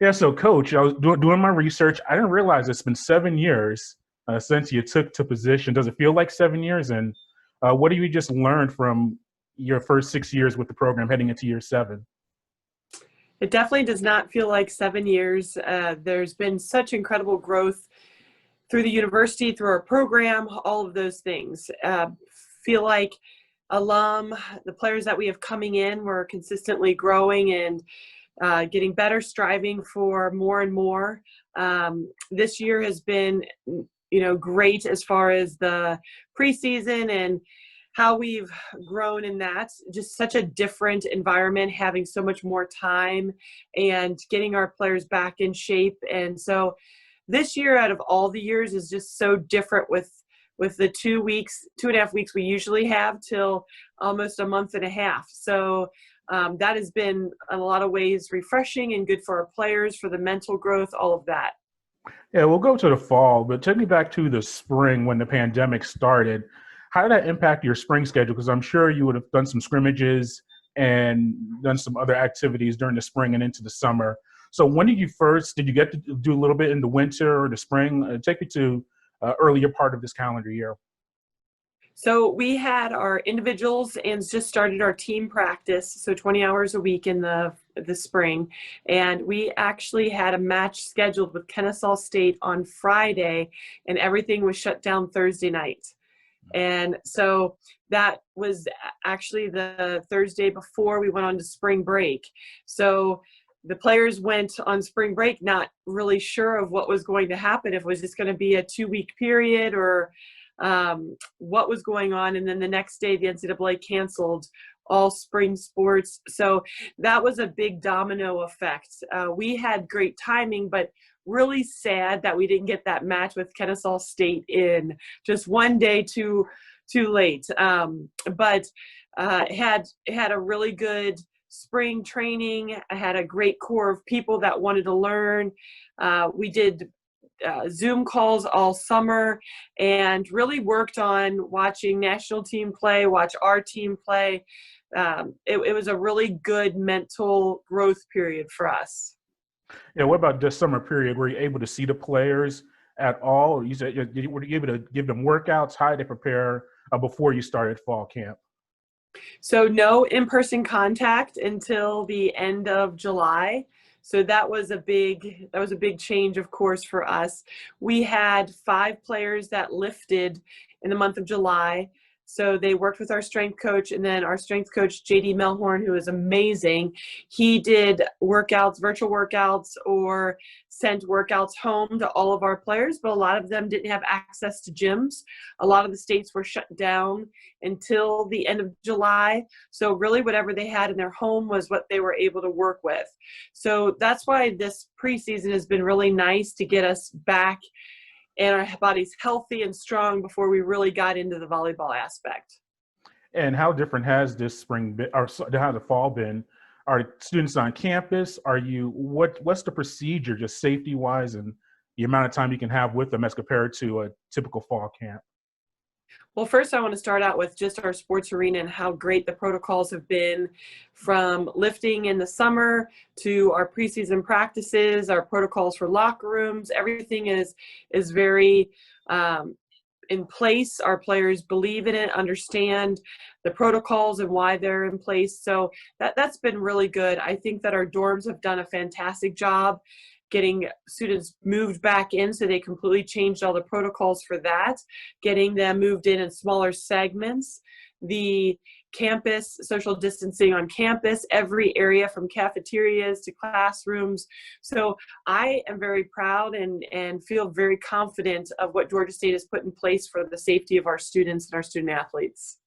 Yeah, so coach, I was doing my research. I didn't realize it's been 7 years since you took to position. Does it feel like 7 years? And what do you just learned from your first 6 years with the program heading into year seven? It definitely does not feel like 7 years. There's been such incredible growth through the university, through our program, all of those things. Feel like the players that we have coming in, we're consistently growing and getting better, striving for more and more. This year has been, great as far as the preseason and how we've grown in that. Just such a different environment, having so much more time and getting our players back in shape. And so this year, out of all the years, is just so different with the 2 weeks, 2.5 weeks we usually have till almost a month and a half. So that has been in a lot of ways refreshing and good for our players, for the mental growth, all of that. Yeah, we'll go to the fall, but take me back to the spring when the pandemic started. How did that impact your spring schedule? Because I'm sure you would have done some scrimmages and done some other activities during the spring and into the summer. So when did you get to do a little bit in the winter or the spring? Take me to earlier part of this calendar year. So we had our individuals and just started our team practice, so 20 hours a week in the spring, and we actually had a match scheduled with Kennesaw State on Friday, and everything was shut down Thursday night. And so that was actually the Thursday before we went on to spring break. So the players went on spring break not really sure of what was going to happen, if it was just going to be a 2 week period or what was going on. And then the next day, the NCAA canceled all spring sports. So that was a big domino effect. We had great timing, but really sad that we didn't get that match with Kennesaw State in just one day too late. But had a really good spring training. I had a great core of people that wanted to learn. We did Zoom calls all summer and really worked on watching national team play, watch our team play. It was a really good mental growth period for us. Yeah, what about this summer period? Were you able to see the players at all? Or you said were you able to give them workouts? How did they prepare before you started fall camp? So no in-person contact until the end of July. So that was a big change, of course, for us. We had 5 players that lifted in the month of July. So they worked with our strength coach, and then our strength coach, JD Melhorn, who is amazing. He did workouts, virtual workouts, or sent workouts home to all of our players, but a lot of them didn't have access to gyms. A lot of the states were shut down until the end of July. So really whatever they had in their home was what they were able to work with. So that's why this preseason has been really nice to get us back and our bodies healthy and strong before we really got into the volleyball aspect. And how different has this spring been, or how the fall been? Are students on campus? What's the procedure, just safety wise, and the amount of time you can have with them as compared to a typical fall camp? Well, first, I want to start out with just our sports arena and how great the protocols have been, from lifting in the summer to our preseason practices, our protocols for locker rooms. Everything is very in place. Our players believe in it, understand the protocols and why they're in place. So that's been really good. I think that our dorms have done a fantastic job getting students moved back in, so they completely changed all the protocols for that, getting them moved in smaller segments. The campus, social distancing on campus, every area from cafeterias to classrooms. So I am very proud and feel very confident of what Georgia State has put in place for the safety of our students and our student athletes.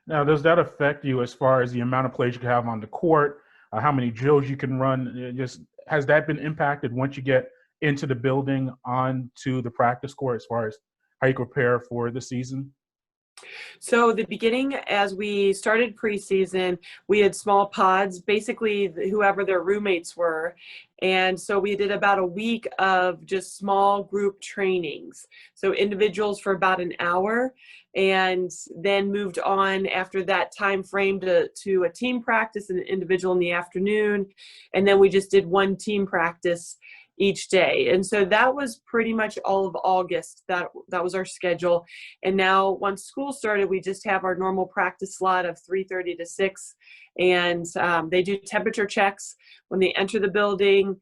Now, does that affect you as far as the amount of plays you can have on the court, how many drills you can run? Just has that been impacted once you get into the building onto the practice court as far as how you prepare for the season? So the beginning, as we started preseason, we had small pods, basically whoever their roommates were. And so we did about a week of just small group trainings. So individuals for about an hour, and then moved on after that time frame to a team practice and an individual in the afternoon. And then we just did one team practice each day. And so that was pretty much all of August. That was our schedule. And now once school started, we just have our normal practice slot of 3:30 to 6. And they do temperature checks when they enter the building,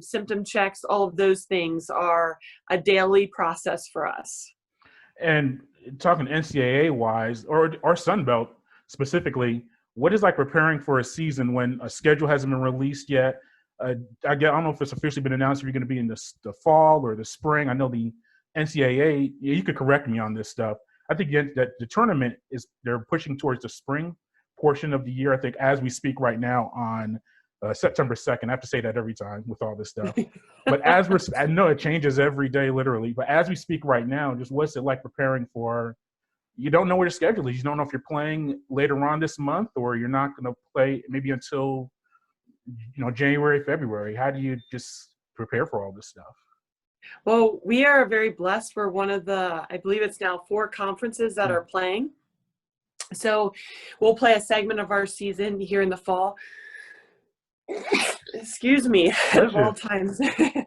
symptom checks. All of those things are a daily process for us. And talking NCAA wise, or Sun Belt specifically, what is like preparing for a season when a schedule hasn't been released yet? I don't know if it's officially been announced if you're going to be in the fall or the spring. I know the NCAA, you could correct me on this stuff. I think that the tournament they're pushing towards the spring portion of the year. I think as we speak right now on September 2nd. I have to say that every time with all this stuff. But I know it changes every day, literally. But as we speak right now, just what's it like preparing for? You don't know where your schedule is. You don't know if you're playing later on this month or you're not going to play maybe until January, February. How do you just prepare for all this stuff? Well, we are very blessed. We're one of I believe it's now 4 conferences that are playing. So we'll play a segment of our season here in the fall. Excuse me, of all times.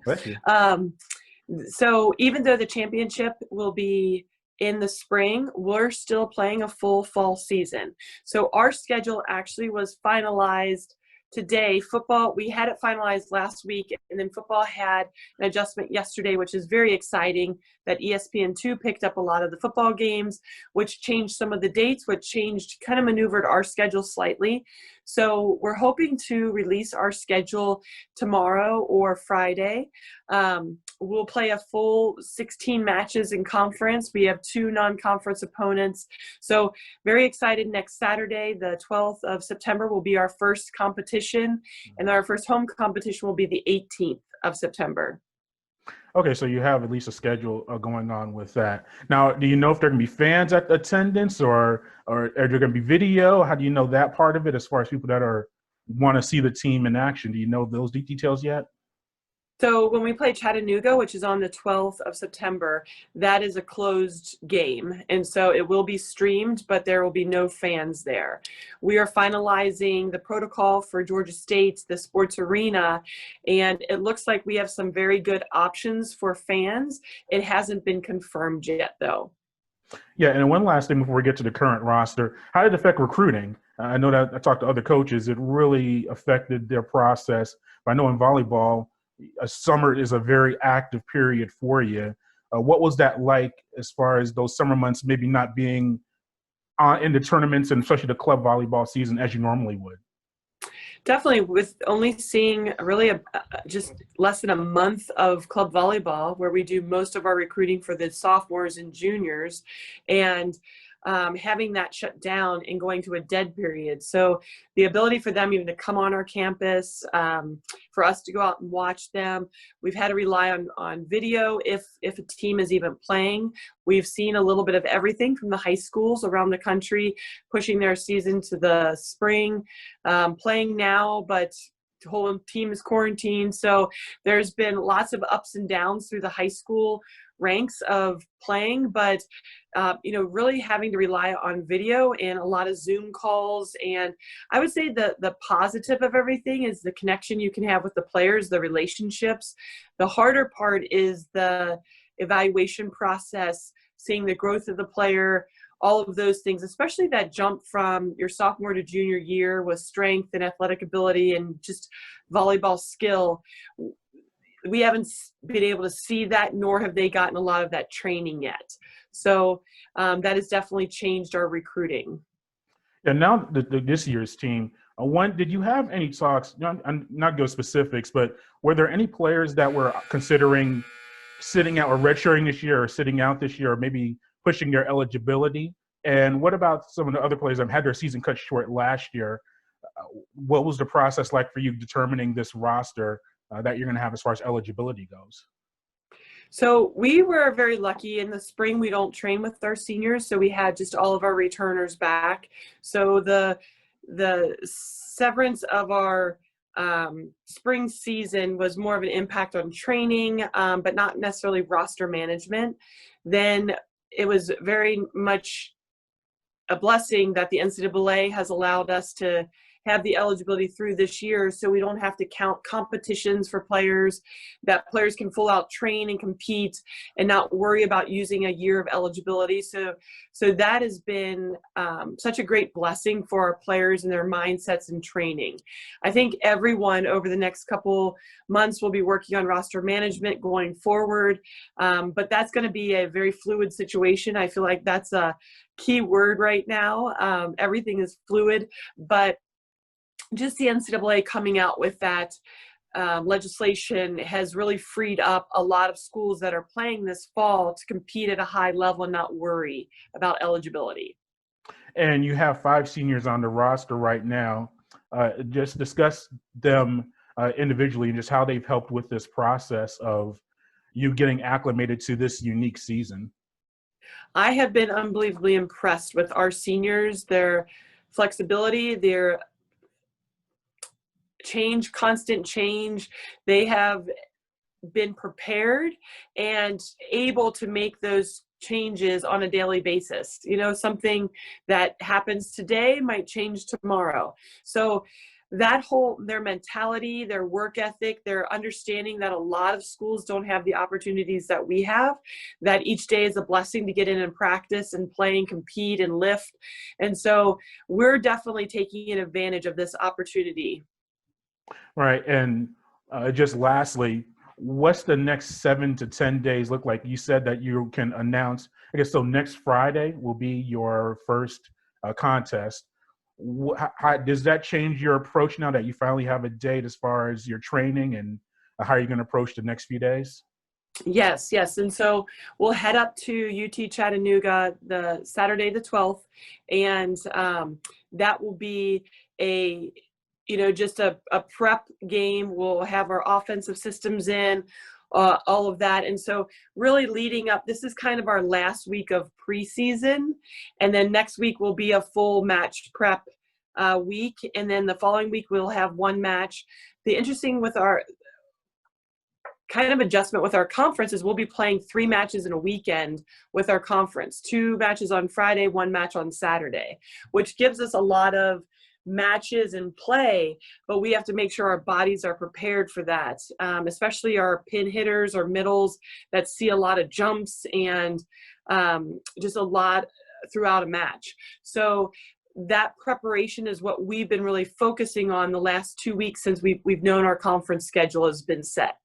Bless you. So even though the championship will be in the spring, we're still playing a full fall season. So our schedule actually was finalized today. Football, we had it finalized last week, and then football had an adjustment yesterday, which is very exciting, that ESPN2 picked up a lot of the football games, which changed some of the dates, which kind of maneuvered our schedule slightly. So we're hoping to release our schedule tomorrow or Friday. We'll play a full 16 matches in conference. We have 2 non-conference opponents. So very excited. Next Saturday, the 12th of September, will be our first competition. And our first home competition will be the 18th of September. Okay, so you have at least a schedule going on with that. Now, do you know if there can be fans at attendance or are there going to be video? How do you know that part of it as far as people that want to see the team in action? Do you know those details yet? So when we play Chattanooga, which is on the 12th of September, that is a closed game. And so it will be streamed, but there will be no fans there. We are finalizing the protocol for Georgia State, the sports arena, and it looks like we have some very good options for fans. It hasn't been confirmed yet, though. Yeah, and one last thing before we get to the current roster, how did it affect recruiting? I know that I talked to other coaches. It really affected their process. But I know in volleyball, summer is a very active period for you. What was that like as far as those summer months maybe not being in the tournaments and especially the club volleyball season as you normally would? Definitely, with only seeing really just less than a month of club volleyball, where we do most of our recruiting for the sophomores and juniors, and having that shut down and going to a dead period. So the ability for them even to come on our campus, for us to go out and watch them. We've had to rely on video if a team is even playing. We've seen a little bit of everything from the high schools around the country pushing their season to the spring, playing now, but the whole team is quarantined. So there's been lots of ups and downs through the high school ranks of playing, but really having to rely on video and a lot of Zoom calls. And I would say the positive of everything is the connection you can have with the players, the relationships. The harder part is the evaluation process, seeing the growth of the player, all of those things, especially that jump from your sophomore to junior year with strength and athletic ability and just volleyball skill. We haven't been able to see that, nor have they gotten a lot of that training yet. So that has definitely changed our recruiting. And now this year's team, did you have any talks, not go specifics, but were there any players that were considering sitting out or redshirting this year or sitting out this year or maybe pushing their eligibility? And what about some of the other players that had their season cut short last year? What was the process like for you determining this roster that you're going to have as far as eligibility goes? So we were very lucky in the spring. We don't train with our seniors, so we had just all of our returners back. So the severance of our spring season was more of an impact on training, but not necessarily roster management. Then it was very much a blessing that the NCAA has allowed us to have the eligibility through this year, so we don't have to count competitions for players, that players can full out train and compete and not worry about using a year of eligibility. So that has been such a great blessing for our players and their mindsets and training. I think everyone over the next couple months will be working on roster management going forward, but that's going to be a very fluid situation. I feel like that's a key word right now. Everything is fluid, but just the NCAA coming out with that legislation has really freed up a lot of schools that are playing this fall to compete at a high level and not worry about eligibility. And you have 5 seniors on the roster right now. Just discuss them individually and just how they've helped with this process of you getting acclimated to this unique season. I have been unbelievably impressed with our seniors, their flexibility, their constant change. They have been prepared and able to make those changes on a daily basis. You know, something that happens today might change tomorrow. So their mentality, their work ethic, their understanding that a lot of schools don't have the opportunities that we have, that each day is a blessing to get in and practice and play and compete and lift. And so we're definitely taking advantage of this opportunity. Right. And just lastly, what's the next 7 to 10 days look like? You said that you can announce, I guess, so next Friday will be your first contest. How does that change your approach now that you finally have a date as far as your training and how you're going to approach the next few days? Yes. And so we'll head up to UT Chattanooga the Saturday the 12th, and that will be just a prep game. We'll have our offensive systems in, all of that. And so really leading up, this is kind of our last week of preseason. And then next week will be a full match prep week. And then the following week, we'll have one match. The interesting with our kind of adjustment with our conference is we'll be playing 3 matches in a weekend with our conference, 2 matches on Friday, 1 match on Saturday, which gives us a lot of matches and play, but we have to make sure our bodies are prepared for that, especially our pin hitters or middles that see a lot of jumps and just a lot throughout a match. So that preparation is what we've been really focusing on the last 2 weeks since we've known our conference schedule has been set.